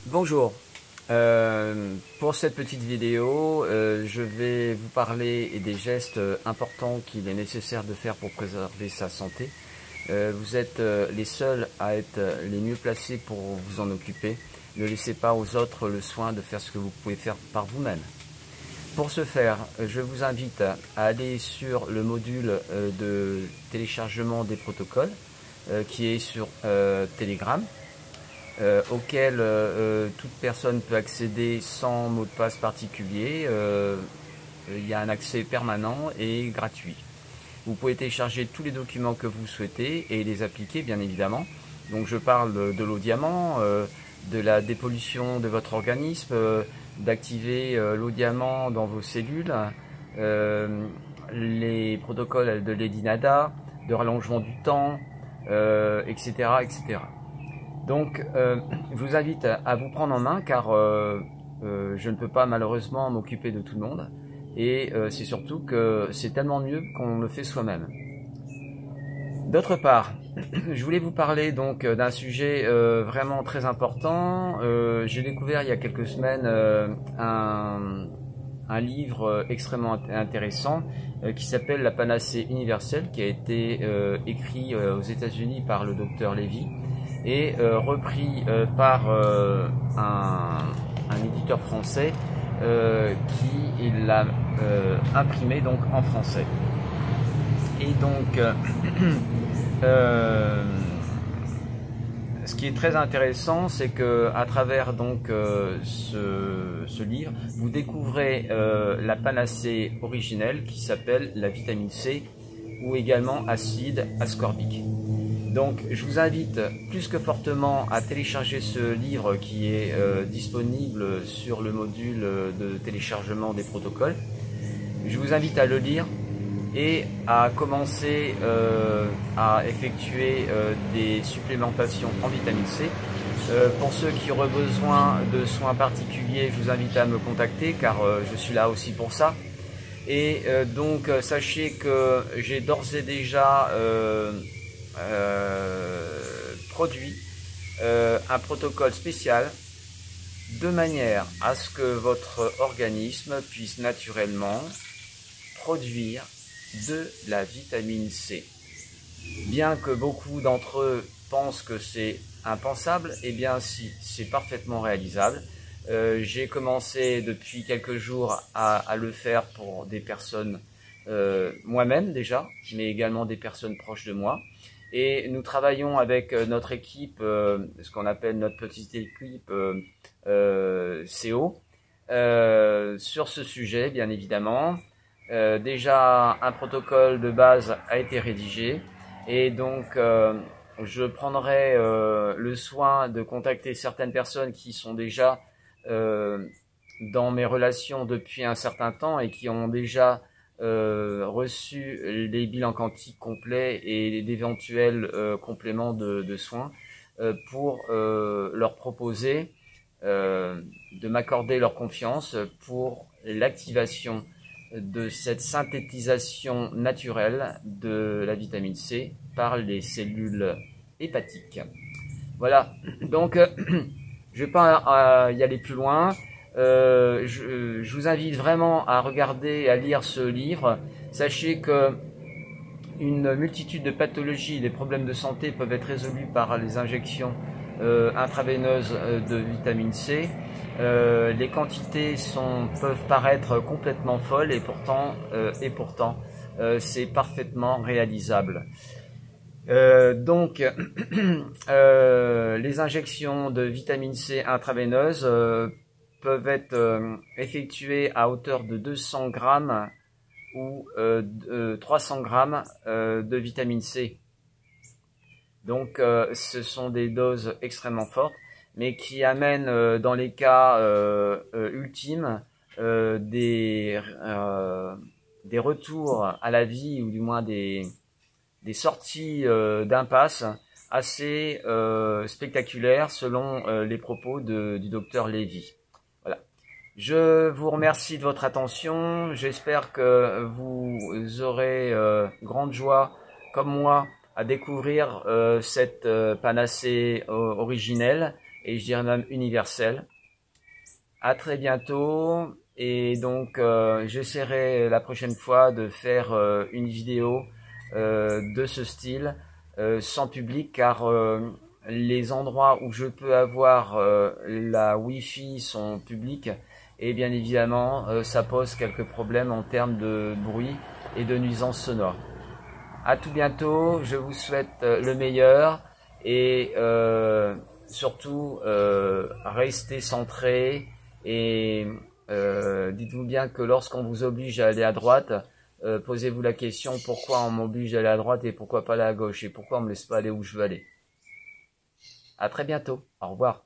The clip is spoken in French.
Bonjour, pour cette petite vidéo, je vais vous parler des gestes importants qu'il est nécessaire de faire pour préserver sa santé. Vous êtes les seuls à être les mieux placés pour vous en occuper. Ne laissez pas aux autres le soin de faire ce que vous pouvez faire par vous-même. Pour ce faire, je vous invite à aller sur le module de téléchargement des protocoles qui est sur Telegram. Auquel toute personne peut accéder sans mot de passe particulier. Il y a un accès permanent et gratuit. Vous pouvez télécharger tous les documents que vous souhaitez et les appliquer, bien évidemment. Donc je parle de l'eau diamant, de la dépollution de votre organisme, d'activer l'eau diamant dans vos cellules, les protocoles de Lady Nada, de rallongement du temps, etc., etc. Donc, je vous invite à vous prendre en main car je ne peux pas malheureusement m'occuper de tout le monde. Et c'est surtout que c'est tellement mieux qu'on le fait soi-même. D'autre part, je voulais vous parler donc d'un sujet vraiment très important. J'ai découvert il y a quelques semaines un livre extrêmement intéressant qui s'appelle La panacée universelle, qui a été écrit aux États-Unis par le docteur Lévy et repris par un éditeur français qui l'a imprimé donc en français. Et donc ce qui est très intéressant, c'est que à travers donc ce livre, vous découvrez la panacée originelle qui s'appelle la vitamine C ou également acide ascorbique. Donc je vous invite plus que fortement à télécharger ce livre qui est disponible sur le module de téléchargement des protocoles. Je vous invite à le lire et à commencer à effectuer des supplémentations en vitamine C. Pour ceux qui auraient besoin de soins particuliers, je vous invite à me contacter car je suis là aussi pour ça. Et donc sachez que j'ai d'ores et déjà produit un protocole spécial de manière à ce que votre organisme puisse naturellement produire de la vitamine C. Bien que beaucoup d'entre eux pensent que c'est impensable, eh bien si, c'est parfaitement réalisable. J'ai commencé depuis quelques jours à le faire pour des personnes, moi-même déjà, mais également des personnes proches de moi. Et nous travaillons avec notre équipe, ce qu'on appelle notre petite équipe CO, sur ce sujet, bien évidemment. Déjà, un protocole de base a été rédigé et donc je prendrai le soin de contacter certaines personnes qui sont déjà dans mes relations depuis un certain temps et qui ont déjà reçu les bilans quantiques complets et d'éventuels compléments de soins pour leur proposer de m'accorder leur confiance pour l'activation de cette synthétisation naturelle de la vitamine C par les cellules hépatiques. Voilà, donc je ne vais pas y aller plus loin. Je vous invite vraiment à regarder et à lire ce livre. Sachez que une multitude de pathologies et des problèmes de santé peuvent être résolus par les injections intraveineuses de vitamine C. Les quantités peuvent paraître complètement folles et pourtant c'est parfaitement réalisable. Donc, les injections de vitamine C intraveineuse peuvent être effectuées à hauteur de 200 grammes ou 300 grammes de vitamine C. Donc, ce sont des doses extrêmement fortes, mais qui amènent dans les cas ultimes des retours à la vie ou du moins des sorties d'impasse assez spectaculaires selon les propos du docteur Lévy. Voilà. Je vous remercie de votre attention. J'espère que vous aurez grande joie, comme moi, à découvrir cette panacée originelle et je dirais même universel. À très bientôt, et donc j'essaierai la prochaine fois de faire une vidéo de ce style sans public, car les endroits où je peux avoir la Wi-Fi sont publics, et bien évidemment ça pose quelques problèmes en termes de bruit et de nuisances sonores. À tout bientôt, je vous souhaite le meilleur, et surtout restez centré, et dites-vous bien que lorsqu'on vous oblige à aller à droite, posez-vous la question: pourquoi on m'oblige à aller à droite et pourquoi pas aller à gauche, et pourquoi on me laisse pas aller où je veux aller. À très bientôt, au revoir.